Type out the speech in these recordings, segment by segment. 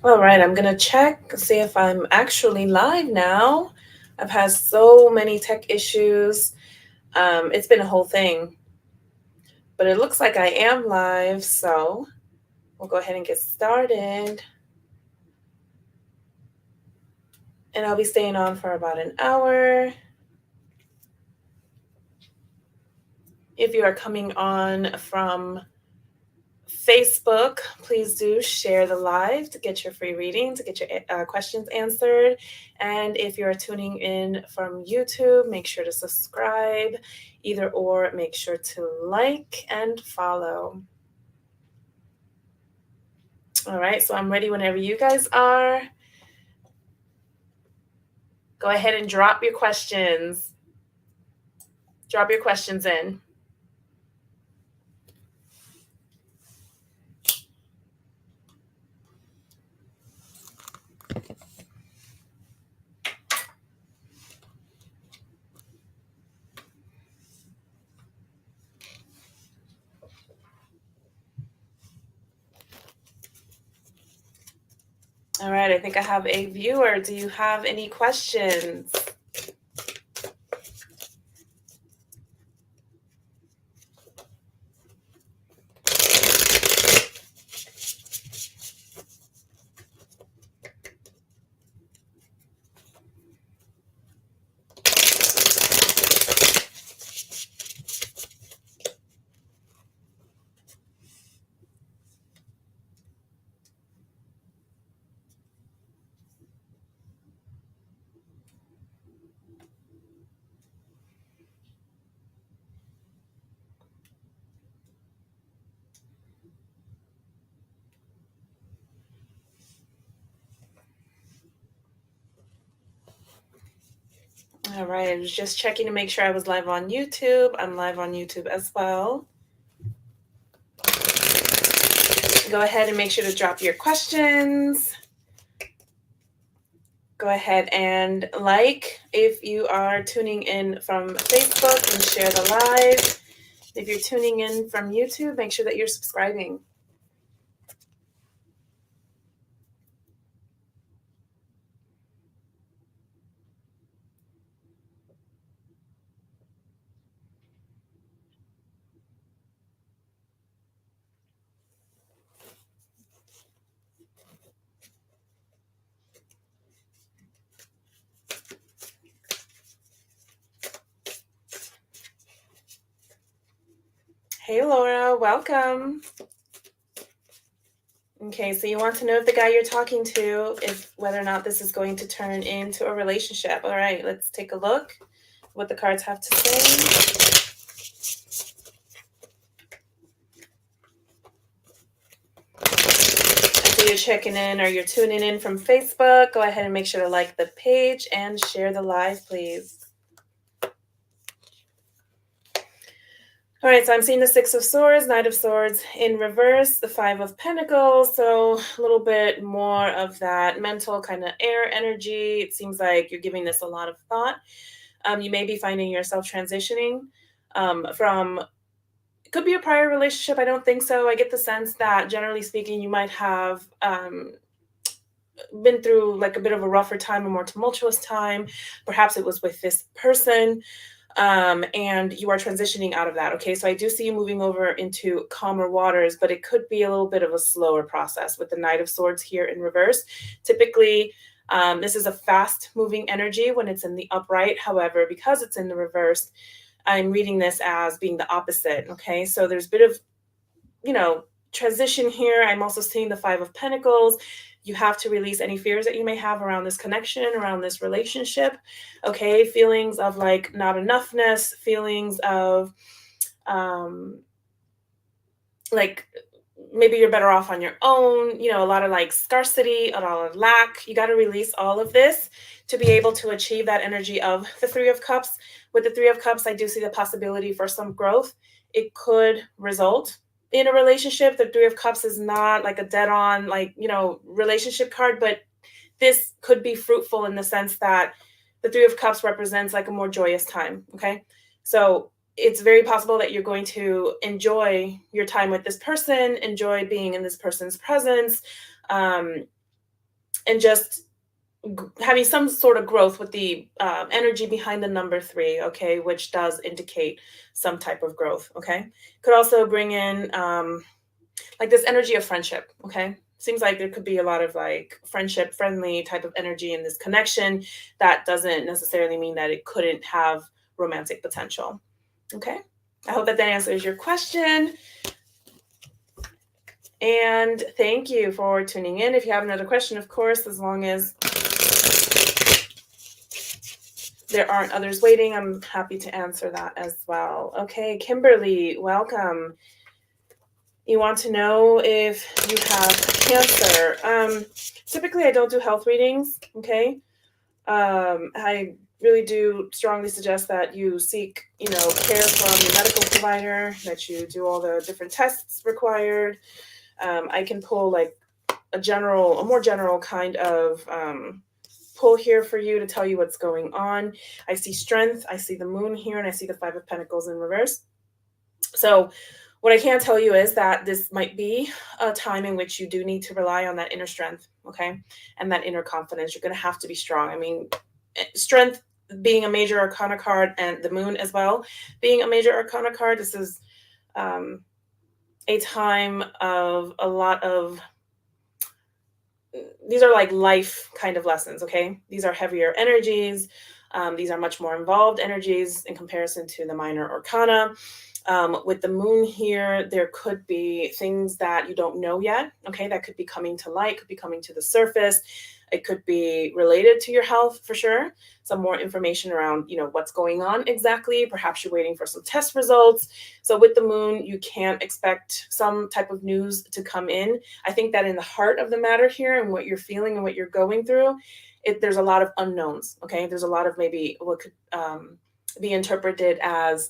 All right, I'm gonna check, see if I'm actually live now. I've had so many tech issues. It's been a whole thing, but it looks like I am live, so we'll go ahead and get started. And I'll be staying on for about an hour. If you are coming on from Facebook, please do share the live to get your free reading, to get your questions answered. And if you're tuning in from YouTube, make sure to subscribe, either or, make sure to like and follow. All right, so I'm ready whenever you guys are. Go ahead and drop your questions. Drop your questions in. All right, I think I have a viewer. Do you have any questions? All right, I was just checking to make sure I was live on YouTube. I'm live on YouTube as well. Go ahead and make sure to drop your questions. Go ahead and like if you are tuning in from Facebook, and share the live. If you're tuning in from YouTube, make sure that you're subscribing. Hey Laura, welcome. Okay, so you want to know if the guy you're talking to, if whether or not this is going to turn into a relationship. All right, let's take a look what the cards have to say. So you're checking in or you're tuning in from Facebook, go ahead and make sure to like the page and share the live, please. All right, so I'm seeing the Six of Swords, Knight of Swords in reverse, the Five of Pentacles. So a little bit more of that mental kind of air energy. It seems like you're giving this a lot of thought. You may be finding yourself transitioning from, it could be a prior relationship. I don't think so. I get the sense that generally speaking, you might have been through like a bit of a rougher time, a more tumultuous time. Perhaps it was with this person. And you are transitioning out of that. Okay, so I do see you moving over into calmer waters, but it could be a little bit of a slower process with the Knight of Swords here in reverse. Typically, this is a fast moving energy when it's in the upright. However, because it's in the reverse, I'm reading this as being the opposite. Okay, so there's a bit of, transition here. I'm also seeing the Five of Pentacles. You have to release any fears that you may have around this connection, around this relationship. Okay, feelings of like not enoughness, feelings of like maybe you're better off on your own, a lot of like scarcity, a lot of lack. You got to release all of this to be able to achieve that energy of the Three of Cups. With the Three of Cups, I do see the possibility for some growth. It could result in a relationship. The Three of Cups is not like a dead on, like, relationship card, but this could be fruitful in the sense that the Three of Cups represents like a more joyous time. Okay. So it's very possible that you're going to enjoy your time with this person, enjoy being in this person's presence. and just having some sort of growth with the energy behind the number 3, okay, which does indicate some type of growth, okay. Could also bring in like this energy of friendship, okay. Seems like there could be a lot of like friendship, friendly type of energy in this connection. That doesn't necessarily mean that it couldn't have romantic potential, okay. I hope that that answers your question. And thank you for tuning in. If you have another question, of course, as long as there aren't others waiting, I'm happy to answer that as well. Okay, Kimberly, welcome. You want to know if you have cancer. Typically, I don't do health readings, okay? I really do strongly suggest that you seek, care from your medical provider, that you do all the different tests required. I can pull like a more general kind of pull here for you to tell you what's going on. I see strength, I see the moon here, and I see the 5 of Pentacles in reverse. So what I can tell you is that this might be a time in which you do need to rely on that inner strength, okay? And that inner confidence. You're going to have to be strong. I mean, strength being a major arcana card, and the moon as well being a major arcana card, this is a time of a lot of, these are like life kind of lessons, okay? These are heavier energies. These are much more involved energies in comparison to the minor arcana. With the moon here, there could be things that you don't know yet, okay? That could be coming to light, could be coming to the surface. It could be related to your health for sure. Some more information around, what's going on exactly. Perhaps you're waiting for some test results. So with the moon, you can't expect some type of news to come in. I think that in the heart of the matter here and what you're feeling and what you're going through, there's a lot of unknowns, okay? There's a lot of maybe what could be interpreted as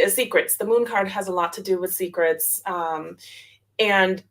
secrets. The moon card has a lot to do with secrets. And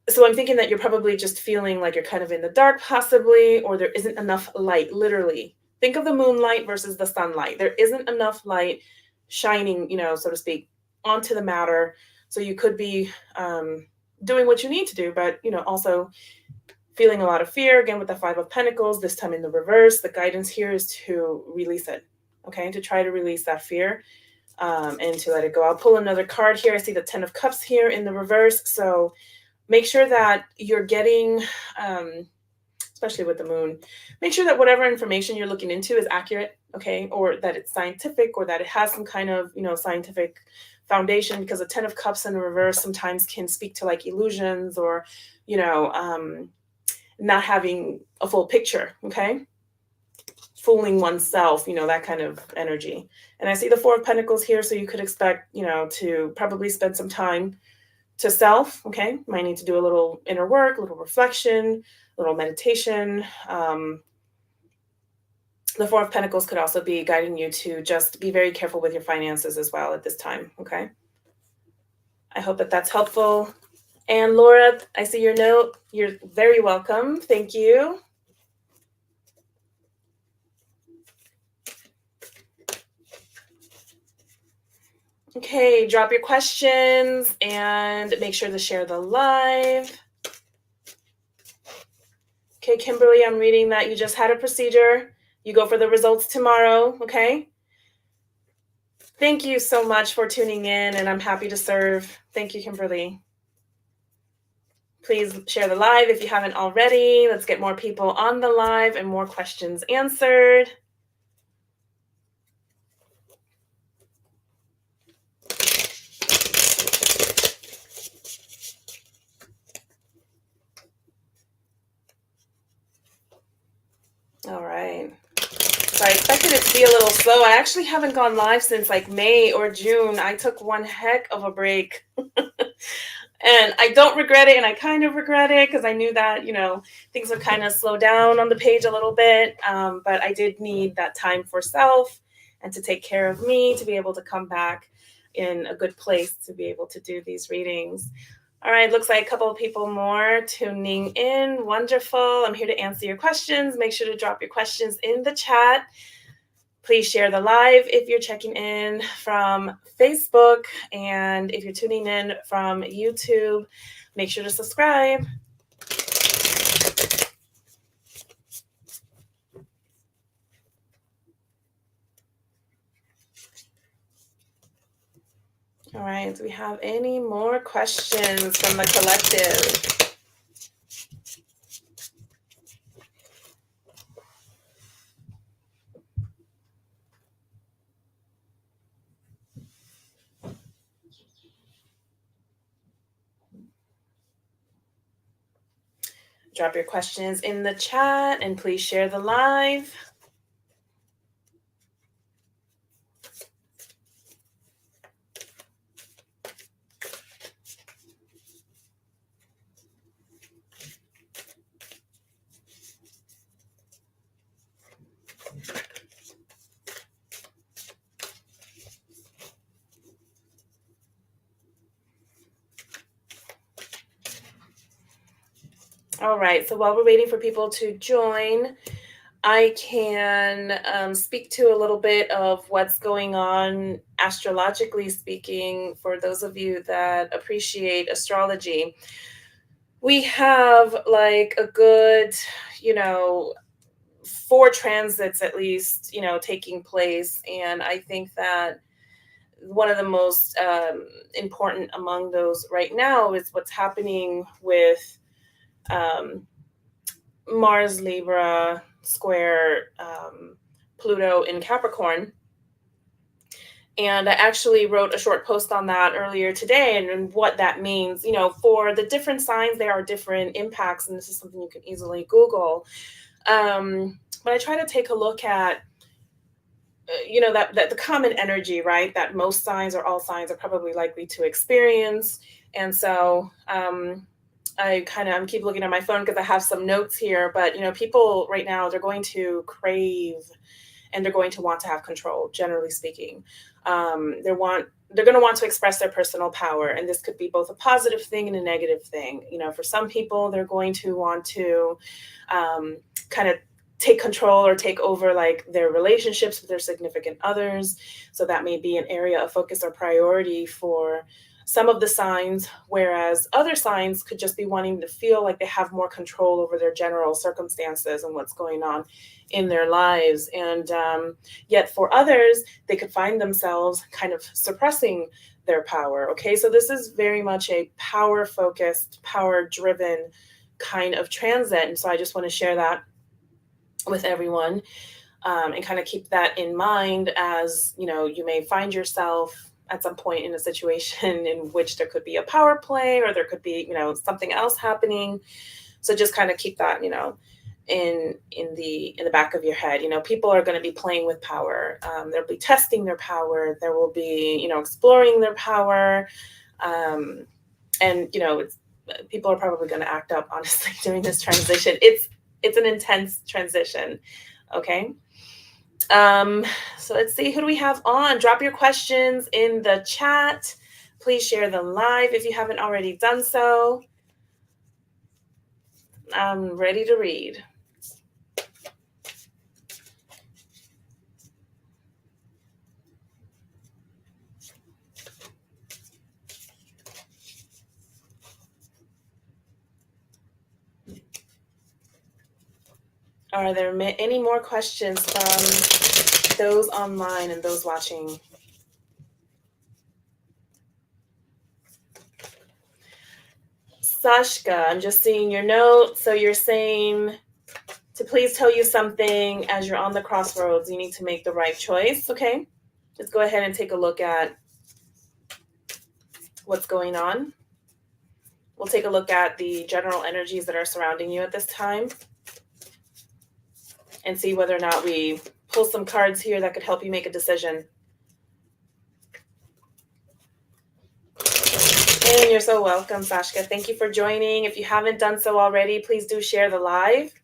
so I'm thinking that you're probably just feeling like you're kind of in the dark possibly, or there isn't enough light, literally. Think of the moonlight versus the sunlight. There isn't enough light shining, so to speak, onto the matter. So you could be doing what you need to do, but, also feeling a lot of fear, again, with the 5 of Pentacles, this time in the reverse. The guidance here is to release it, okay? To try to release that fear and to let it go. I'll pull another card here. I see the 10 of Cups here in the reverse. So make sure that you're getting, especially with the moon, make sure that whatever information you're looking into is accurate, okay? Or that it's scientific, or that it has some kind of, scientific foundation, because a 10 of Cups in the reverse sometimes can speak to like illusions or, not having a full picture, okay? Fooling oneself, that kind of energy. And I see the 4 of Pentacles here, so you could expect, to probably spend some time to self, okay? Might need to do a little inner work, a little reflection, a little meditation. The 4 of Pentacles could also be guiding you to just be very careful with your finances as well at this time, okay? I hope that that's helpful. And Laura, I see your note. You're very welcome. Thank you. Okay, drop your questions and make sure to share the live. Okay, Kimberly, I'm reading that you just had a procedure. You go for the results tomorrow, okay? Thank you so much for tuning in, and I'm happy to serve. Thank you, Kimberly. Please share the live if you haven't already. Let's get more people on the live and more questions answered. All right. So I expected it to be a little slow. I actually haven't gone live since like May or June. I took one heck of a break. And I don't regret it, and I kind of regret it because I knew that, things would kind of slow down on the page a little bit. But I did need that time for self and to take care of me, to be able to come back in a good place to be able to do these readings. All right, looks like a couple of people more tuning in. Wonderful. I'm here to answer your questions. Make sure to drop your questions in the chat. Please share the live if you're checking in from Facebook, and if you're tuning in from YouTube, make sure to subscribe. All right. Do we have any more questions from the collective? Drop your questions in the chat and please share the live. All right. So while we're waiting for people to join, I can speak to a little bit of what's going on astrologically speaking for those of you that appreciate astrology. We have like a good, you know, four transits at least, taking place. And I think that one of the most important among those right now is what's happening with um, Mars Libra square Pluto in Capricorn. And I actually wrote a short post on that earlier today and what that means. For the different signs, there are different impacts, and this is something you can easily Google. But I try to take a look at, that the common energy, right? That most signs or all signs are probably likely to experience. And so I'm keep looking at my phone because I have some notes here. But people right now, they're going to crave and they're going to want to have control, generally speaking. They're going to want to express their personal power, and this could be both a positive thing and a negative thing. For some people, they're going to want to kind of take control or take over like their relationships with their significant others. So that may be an area of focus or priority for some of the signs, whereas other signs could just be wanting to feel like they have more control over their general circumstances and what's going on in their lives. And yet for others, they could find themselves kind of suppressing their power. Okay, so this is very much a power focused, power driven kind of transit. And so I just want to share that with everyone, and kind of keep that in mind as you may find yourself at some point in a situation in which there could be a power play or there could be something else happening. So just kind of keep that in the back of your head. People are going to be playing with power. They'll be testing their power. There will be exploring their power, and people are probably going to act up honestly during this transition. It's an intense transition. Okay. So let's see, who do we have on? Drop your questions in the chat. Please share the live if you haven't already done so. I'm ready to read. Are there any more questions from those online and those watching? Sashka, I'm just seeing your note. So you're saying to please tell you something as you're on the crossroads. You need to make the right choice. Okay, let's go ahead and take a look at what's going on. We'll take a look at the general energies that are surrounding you at this time and see whether or not we pull some cards here that could help you make a decision. And you're so welcome, Sashka. Thank you for joining. If you haven't done so already, please do share the live.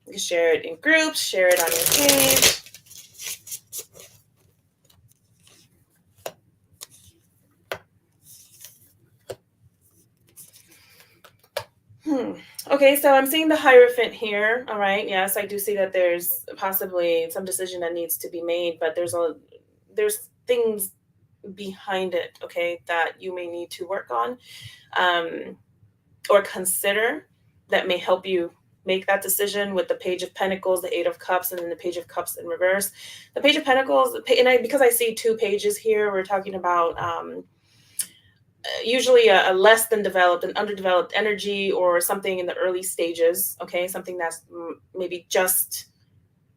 You can share it in groups, share it on your page. Okay, so I'm seeing the Hierophant here. All right, yes, I do see that there's possibly some decision that needs to be made, but there's things behind it, okay, that you may need to work on or consider that may help you make that decision with the Page of Pentacles, the Eight of Cups, and then the Page of Cups in reverse. The Page of Pentacles, because I see two pages here, we're talking about usually a less than developed, an underdeveloped energy, or something in the early stages, okay? Something that's maybe just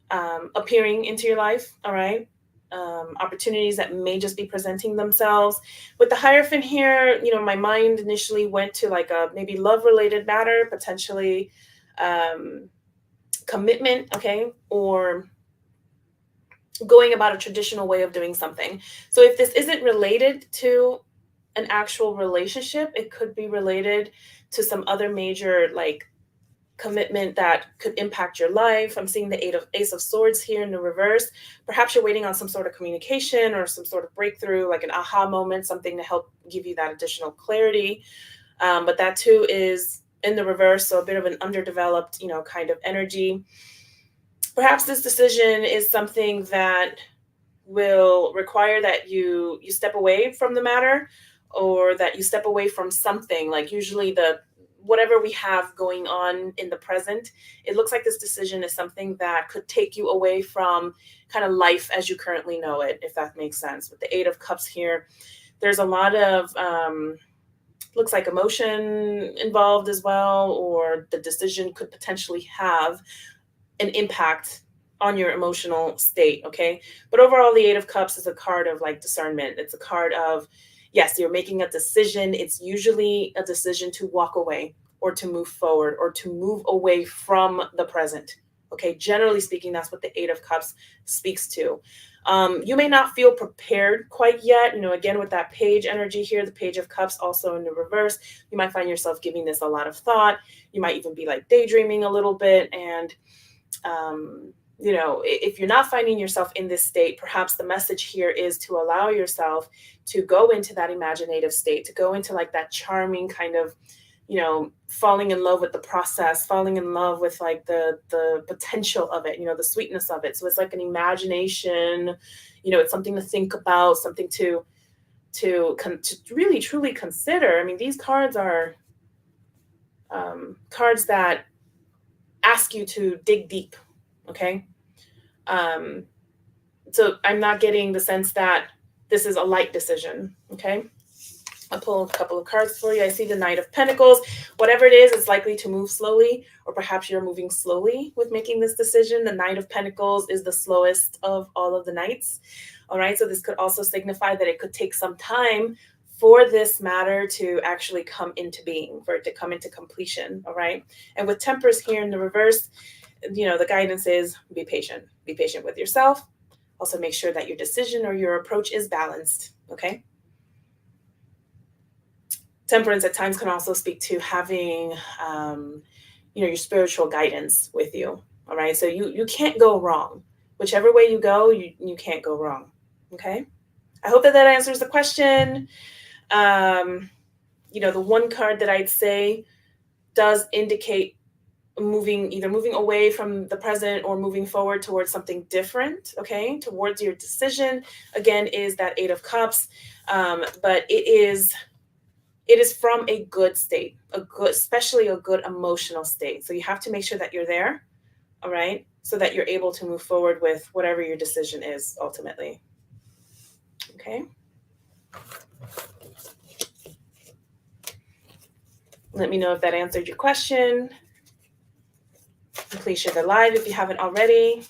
appearing into your life, all right? Opportunities that may just be presenting themselves. With the Hierophant here, my mind initially went to like a maybe love related matter, potentially commitment, okay? Or going about a traditional way of doing something. So if this isn't related to an actual relationship, it could be related to some other major like commitment that could impact your life. I'm seeing the Ace of Swords here in the reverse. Perhaps you're waiting on some sort of communication or some sort of breakthrough, like an aha moment, something to help give you that additional clarity. But that too is in the reverse, so a bit of an underdeveloped, kind of energy. Perhaps this decision is something that will require that you step away from the matter, or that you step away from something, like usually the whatever we have going on in the present. It looks like this decision is something that could take you away from kind of life as you currently know it, if that makes sense. With the Eight of Cups here, there's a lot of looks like emotion involved as well, or the decision could potentially have an impact on your emotional state, okay? But overall, the Eight of Cups is a card of like discernment. It's a card of, yes, you're making a decision. It's usually a decision to walk away or to move forward or to move away from the present, okay? Generally speaking, that's what the Eight of Cups speaks to. You may not feel prepared quite yet. Again, with that page energy here, the Page of Cups also in the reverse, you might find yourself giving this a lot of thought. You might even be like daydreaming a little bit. And if you're not finding yourself in this state, perhaps the message here is to allow yourself to go into that imaginative state, to go into like that charming kind of, falling in love with the process, falling in love with like the potential of it, the sweetness of it. So it's like an imagination, it's something to think about, something to really truly consider. I mean, these cards are cards that ask you to dig deep. Okay. So I'm not getting the sense that this is a light decision. Okay. I'll pull a couple of cards for you. I see the Knight of Pentacles. Whatever it is, it's likely to move slowly, or perhaps you're moving slowly with making this decision. The Knight of Pentacles is the slowest of all of the knights. All right. So this could also signify that it could take some time for this matter to actually come into being, for it to come into completion. All right. And with Temperance here in the reverse, the guidance is be patient. Be patient with yourself. Also make sure that your decision or your approach is balanced, okay? Temperance at times can also speak to having, your spiritual guidance with you, all right? So you can't go wrong. Whichever way you go, you can't go wrong, okay? I hope that answers the question. The one card that I'd say does indicate either moving away from the present or moving forward towards something different, okay, towards your decision, again, is that Eight of Cups. But it is from a good state, especially a good emotional state. So you have to make sure that you're there, all right, so that you're able to move forward with whatever your decision is ultimately. Okay. Let me know if that answered your question. And please share the live if you haven't already.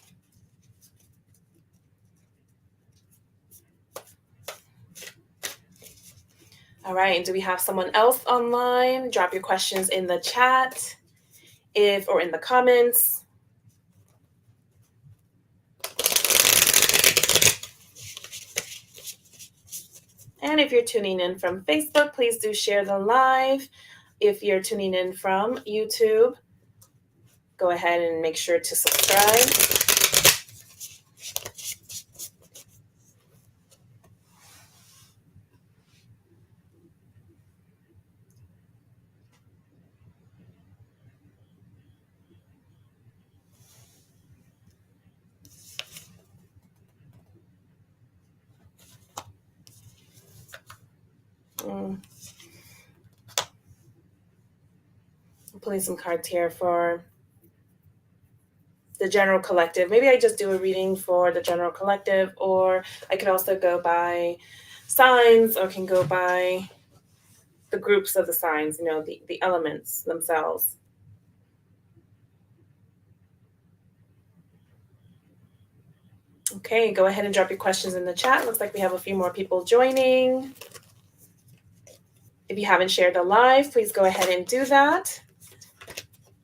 All right, and do we have someone else online? Drop your questions in the chat or in the comments. And if you're tuning in from Facebook, please do share the live. If you're tuning in from YouTube, go ahead and make sure to subscribe. I'm pulling some cards here for the general collective. Maybe I just do a reading for the general collective, or I could also go by signs, or can go by the groups of the signs, the elements themselves. Okay, go ahead and drop your questions in the chat. Looks like we have a few more people joining. If you haven't shared the live, please go ahead and do that.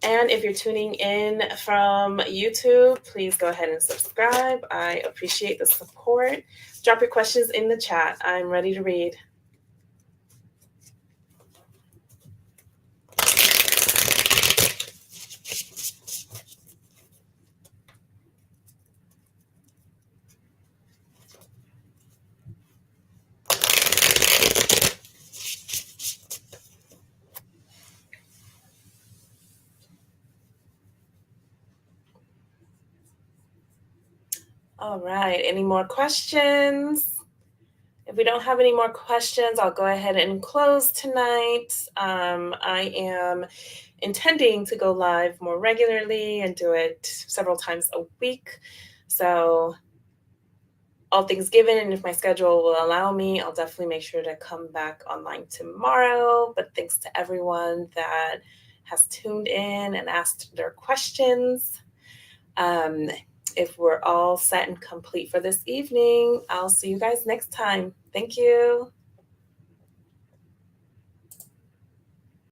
And if you're tuning in from YouTube, please go ahead and subscribe. I appreciate the support. Drop your questions in the chat. I'm ready to read. All right, any more questions? If we don't have any more questions, I'll go ahead and close tonight. I am intending to go live more regularly and do it several times a week. So all things given, and if my schedule will allow me, I'll definitely make sure to come back online tomorrow. But thanks to everyone that has tuned in and asked their questions. If we're all set and complete for this evening, I'll see you guys next time. Thank you.